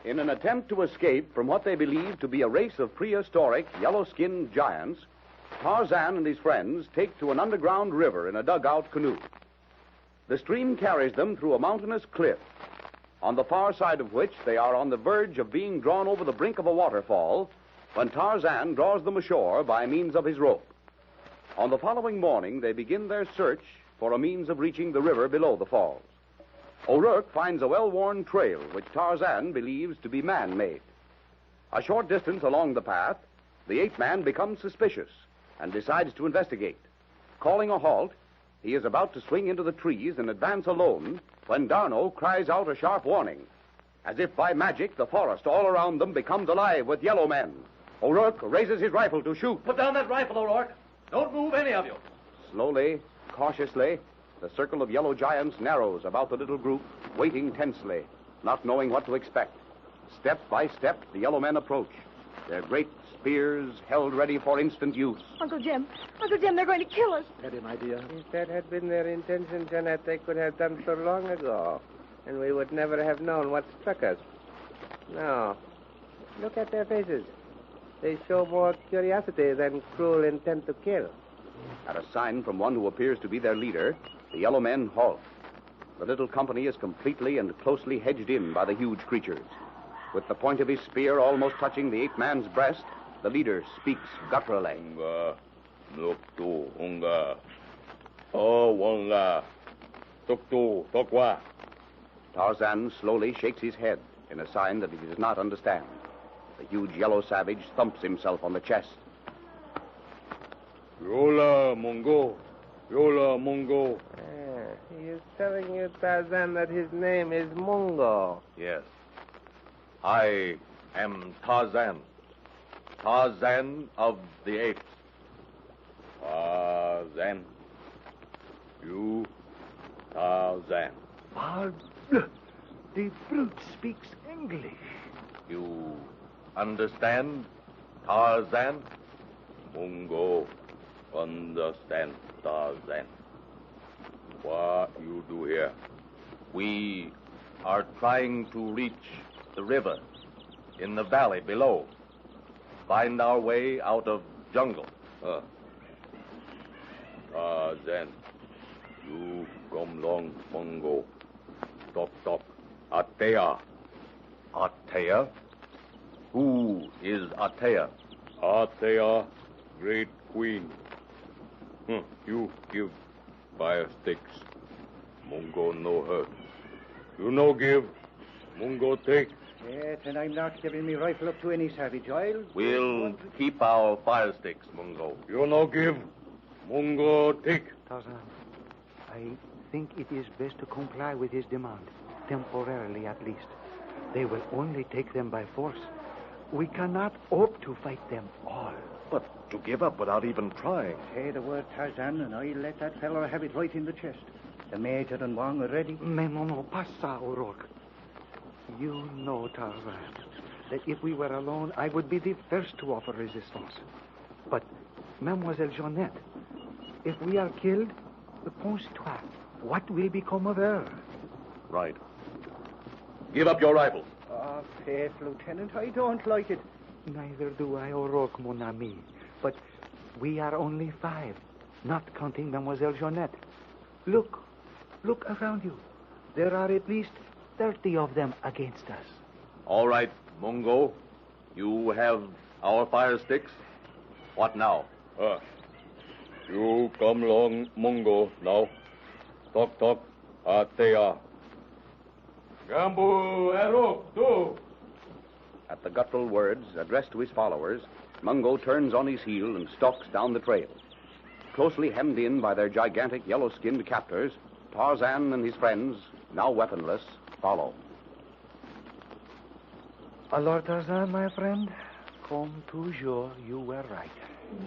In an attempt to escape from what they believe to be a race of prehistoric, yellow-skinned giants, Tarzan and his friends take to an underground river in a dugout canoe. The stream carries them through a mountainous cliff, on the far side of which they are on the verge of being drawn over the brink of a waterfall when Tarzan draws them ashore by means of his rope. On the following morning, they begin their search for a means of reaching the river below the falls. O'Rourke finds a well-worn trail which Tarzan believes to be man-made. A short distance along the path, the ape-man becomes suspicious and decides to investigate. Calling a halt, he is about to swing into the trees and advance alone when D'Arnot cries out a sharp warning. As if by magic, the forest all around them becomes alive with yellow men. O'Rourke raises his rifle to shoot. Put down that rifle, O'Rourke. Don't move, any of you. Slowly, cautiously, the circle of yellow giants narrows about the little group, waiting tensely, not knowing what to expect. Step by step, the yellow men approach, their great spears held ready for instant use. Uncle Jim, they're going to kill us. Steady, my dear. If that had been their intention, Jeanette, they could have done so long ago, and we would never have known what struck us. No. Look at their faces. They show more curiosity than cruel intent to kill. At a sign from one who appears to be their leader, the yellow men halt. The little company is completely and closely hedged in by the huge creatures. With the point of his spear almost touching the ape-man's breast, the leader speaks gutturally. Unga, nuktu, unga. Oh, wanga. Tuktu, tokwa. Tarzan slowly shakes his head in a sign that he does not understand. The huge yellow savage thumps himself on the chest. Yola, Mungo. Yola, Mungo. He is telling you, Tarzan, that his name is Mungo. Yes. I am Tarzan. Tarzan of the Apes. Tarzan. You, Tarzan. Parbleu! The brute speaks English. You understand, Tarzan? Mungo, understand, Tarzan. What you do here? We are trying to reach the river in the valley below. Find our way out of jungle. Tarzan. You come long, Mungo. Talk. Atea. Atea? Who is Atea? Atea, great queen. You give fire sticks. Mungo no hurt. You no give. Mungo take. Yes, and I'm not giving me rifle up to any savage. We'll keep our fire sticks, Mungo. You no give. Mungo take. Tarzan, I think it is best to comply with his demand, temporarily at least. They will only take them by force. We cannot hope to fight them all. But to give up without even trying. Say the word, Tarzan, and I'll let that fellow have it right in the chest. The Major and Wong are ready. No, passa, O'Rourke. You know, Tarzan, that if we were alone, I would be the first to offer resistance. But, Mademoiselle Jeanette, if we are killed, pense-toi, what will become of her? Right. Give up your rifles. Oh, faith, Lieutenant, I don't like it. Neither do I, O'Rourke, mon ami. But we are only 5, not counting Mademoiselle Jeanette. Look around you. There are at least 30 of them against us. All right, Mungo. You have our fire sticks. What now? You come long, Mungo, now. Talk. Atea. Gambu, Ero, do. At the guttural words addressed to his followers, Mungo turns on his heel and stalks down the trail. Closely hemmed in by their gigantic yellow-skinned captors, Tarzan and his friends, now weaponless, follow. Alors, Tarzan, my friend, comme toujours, you were right.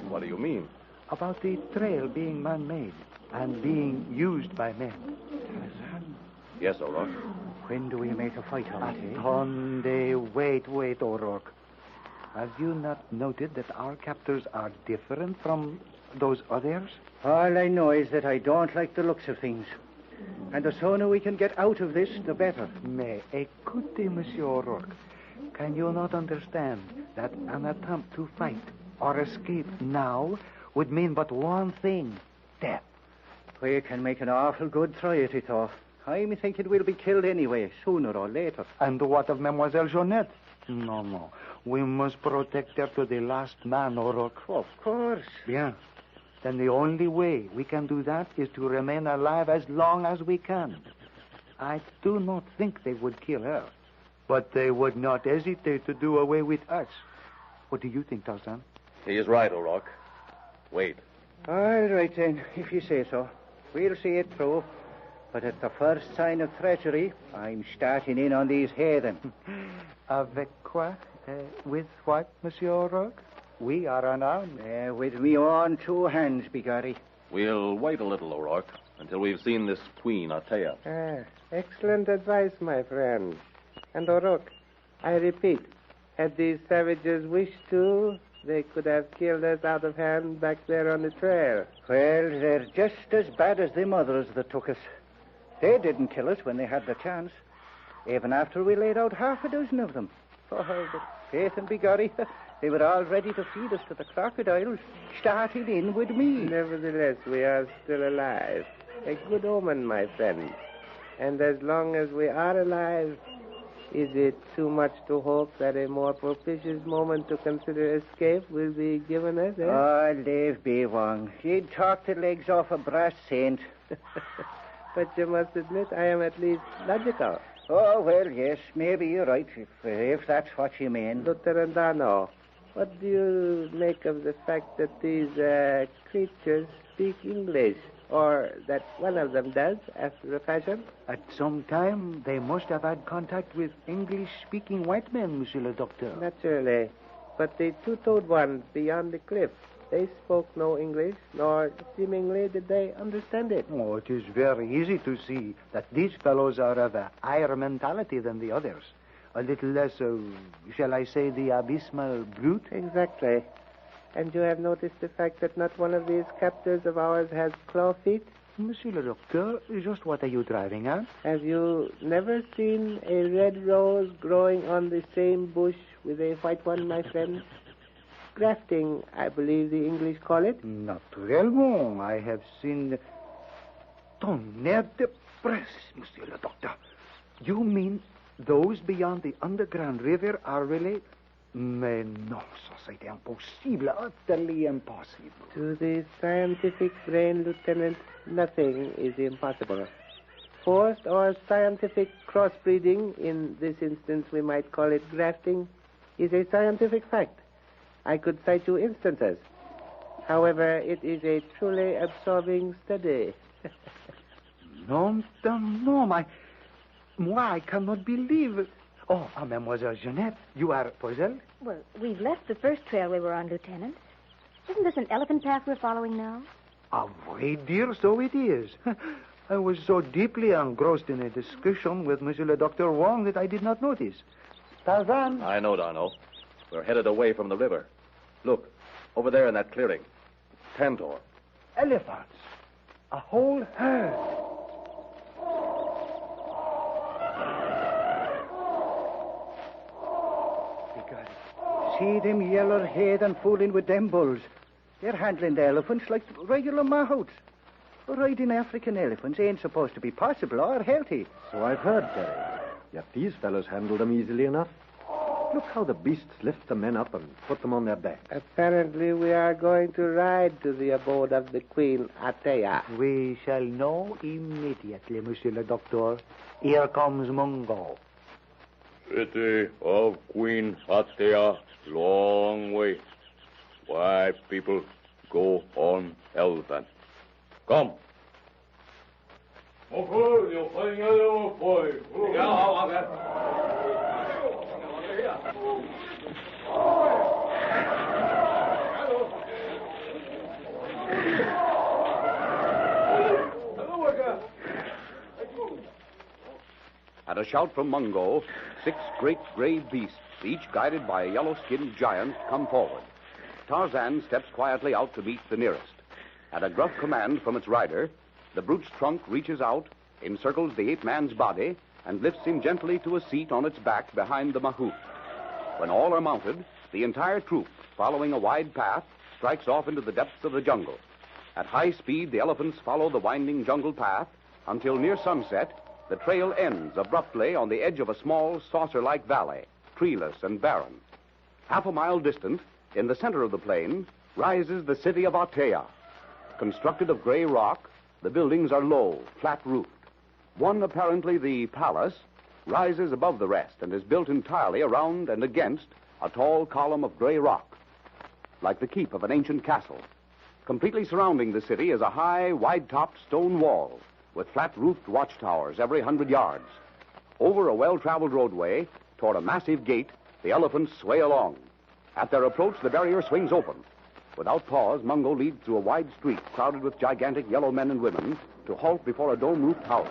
What do you mean? About the trail being man-made and being used by men. Tarzan, Yes, O'Rourke. when do we make a fight of it, eh? Attendez, wait, O'Rourke. Have you not noted that our captors are different from those others? All I know is that I don't like the looks of things. And the sooner we can get out of this, the better. Mais écoutez, Monsieur O'Rourke. Can you not understand that an attempt to fight or escape now would mean but one thing, death? We can make an awful good try at it, though. I'm thinking we'll be killed anyway, sooner or later. And what of Mademoiselle Jeanette? No. We must protect her to the last man, O'Rourke. Of course. Yeah. Then the only way we can do that is to remain alive as long as we can. I do not think they would kill her, but they would not hesitate to do away with us. What do you think, Tarzan? He is right, O'Rourke. Wait. All right, then, if you say so. We'll see it through. But at the first sign of treachery, I'm starting in on these heathen. Avec quoi? With what, Monsieur O'Rourke? We are unarmed. With me own 2 hands, begorry. We'll wait a little, O'Rourke, until we've seen this Queen Atea. Excellent advice, my friend. And O'Rourke, I repeat, had these savages wished to, they could have killed us out of hand back there on the trail. Well, they're just as bad as them others that took us. They didn't kill us when they had the chance, even after we laid out 6 of them. Oh, but faith and begorry, they were all ready to feed us to the crocodiles, starting in with me. Nevertheless, we are still alive. A good omen, my friend. And as long as we are alive, is it too much to hope that a more propitious moment to consider escape will be given us, eh? Oh, leave be, Wong. You'd talk the legs off a brass saint. But you must admit I am at least logical. Oh, well, yes, maybe you're right, if that's what you mean. Lieutenant Darno, what do you make of the fact that these creatures speak English, or that one of them does, after a fashion? At some time, they must have had contact with English-speaking white men, Monsieur le Docteur. Naturally. But the 2-toed ones beyond the cliff, they spoke no English, nor seemingly did they understand it. Oh, it is very easy to see that these fellows are of a higher mentality than the others. A little less, shall I say, the abysmal brute? Exactly. And you have noticed the fact that not one of these captors of ours has claw feet? Monsieur le Docteur, just what are you driving at? Have you never seen a red rose growing on the same bush with a white one, my friend? Grafting, I believe the English call it. Naturellement, I have seen... Tonnerre de presse, Monsieur le Docteur. You mean those beyond the underground river are really... Mais non, ça c'est impossible, utterly impossible. To the scientific brain, Lieutenant, nothing is impossible. Forced or scientific crossbreeding, in this instance we might call it grafting, is a scientific fact. I could cite you instances. However, it is a truly absorbing study. No, moi, I cannot believe... Oh, Mademoiselle Jeanette, you are puzzled? Well, we've left the first trail we were on, Lieutenant. Isn't this an elephant path we're following now? Oui, dear, so it is. I was so deeply engrossed in a discussion with Monsieur le Docteur Wong that I did not notice. Tarzan? I know, Darno. We're headed away from the river. Look, over there in that clearing. Tantor. Elephants. A whole herd. See them yeller heathen fooling with them bulls. They're handling the elephants like regular mahouts. Riding African elephants ain't supposed to be possible or healthy. So I've heard, Jerry. Yet these fellows handle them easily enough. Look how the beasts lift the men up and put them on their backs. Apparently we are going to ride to the abode of the Queen Atea. We shall know immediately, Monsieur le Docteur. Here comes Mungo. City of Queen Atea, long way. White people go on elephant. Come. At a shout from Mungo, 6 great gray beasts, each guided by a yellow-skinned giant, come forward. Tarzan steps quietly out to meet the nearest. At a gruff command from its rider, the brute's trunk reaches out, encircles the ape-man's body, and lifts him gently to a seat on its back behind the mahout. When all are mounted, the entire troop, following a wide path, strikes off into the depths of the jungle. At high speed, the elephants follow the winding jungle path until near sunset, the trail ends abruptly on the edge of a small, saucer-like valley, treeless and barren. Half a mile distant, in the center of the plain, rises the city of Atea. Constructed of gray rock, the buildings are low, flat-roofed. One, apparently the palace, rises above the rest and is built entirely around and against a tall column of gray rock, like the keep of an ancient castle. Completely surrounding the city is a high, wide-topped stone wall with flat-roofed watchtowers every 100 yards. Over a well-traveled roadway, toward a massive gate, the elephants sway along. At their approach, the barrier swings open. Without pause, Mungo leads through a wide street crowded with gigantic yellow men and women to halt before a dome-roofed house.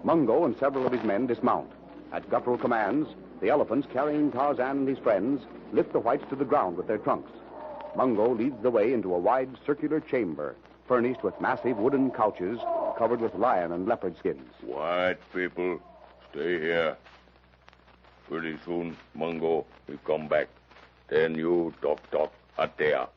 Mungo and several of his men dismount. At guttural commands, the elephants, carrying Tarzan and his friends, lift the whites to the ground with their trunks. Mungo leads the way into a wide circular chamber, furnished with massive wooden couches covered with lion and leopard skins. White people, stay here. Pretty soon, Mungo will come back. Then you talk Atea.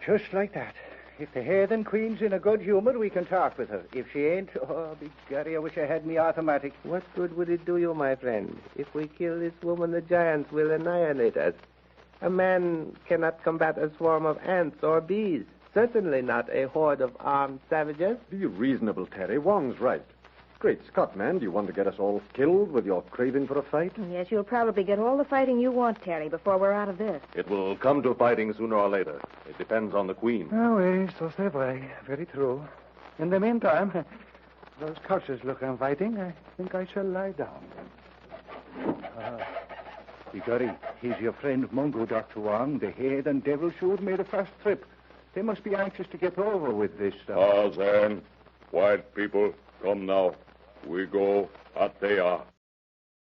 Just like that. If the heathen queen's in a good humor, we can talk with her. If she ain't, oh, begorry, I wish I had me automatic. What good would it do you, my friend? If we kill this woman, the giants will annihilate us. A man cannot combat a swarm of ants or bees. Certainly not a horde of armed savages. Be reasonable, Terry. Wong's right. Great Scott, man, do you want to get us all killed with your craving for a fight? Yes, you'll probably get all the fighting you want, Terry, before we're out of this. It will come to fighting sooner or later. It depends on the Queen. Ah, oui, so c'est vrai. Very true. In the meantime, those couches look inviting. I think I shall lie down. Begorry, he's your friend Mungo, Dr. Wong. The heathen devil should made a fast trip. They must be anxious to get over with this stuff. Tarzan, white people, come now. We go Atea.